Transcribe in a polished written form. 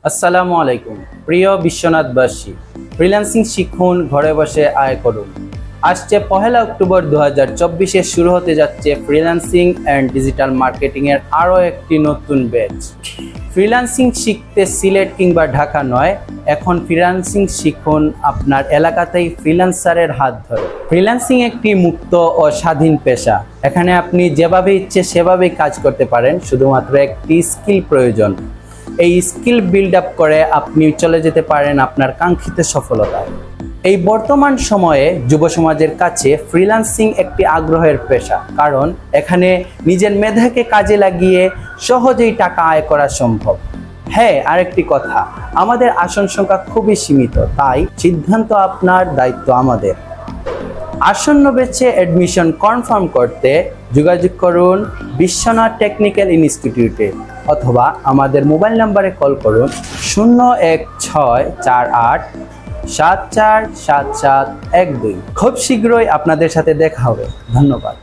আসসালামু আলাইকুম প্রিয় বিশ্বনাথবাসী, ফ্রিল্যান্সিং শিখুন, ঘরে বসে আয় করুন। আসছে 1 অক্টোবর 2024-এ শুরু হতে যাচ্ছে ফ্রিল্যান্সিং অ্যান্ড ডিজিটাল মার্কেটিংয়ের আরও একটি নতুন ব্যাচ। ফ্রিল্যান্সিং শিখতে সিলেট কিংবা ঢাকা নয়, এখন ফ্রিল্যান্সিং শিখুন আপনার এলাকাতেই ফ্রিল্যান্সারের হাত ধরে। ফ্রিল্যান্সিং একটি মুক্ত ও স্বাধীন পেশা। এখানে আপনি যেভাবে ইচ্ছে সেভাবেই কাজ করতে পারেন, শুধুমাত্র একটি স্কিল প্রয়োজন। এই স্কিল বিল্ড আপ করে আপনি চলে যেতে পারেন আপনার কাঙ্ক্ষিত সফলতায়। এই বর্তমান সময়ে যুব সমাজের কাছে ফ্রিল্যান্সিং একটি আগ্রহের পেশা, কারণ এখানে নিজের মেধাকে কাজে লাগিয়ে সহজেই টাকা আয় করা সম্ভব। হ্যাঁ, আরেকটি কথা, আমাদের আসন সংখ্যা খুবই সীমিত, তাই সিদ্ধান্ত আপনার, দায়িত্ব আমাদের। আসন্ন ব্যাচে অ্যাডমিশন কনফার্ম করতে যোগাযোগ করুন বিশ্বনাথ টেকনিক্যাল ইনস্টিটিউটে অথবা আমাদের মোবাইল নাম্বারে কল করুন 01648747712। খুব শীঘ্রই আপনাদের সাথে দেখা হবে। ধন্যবাদ।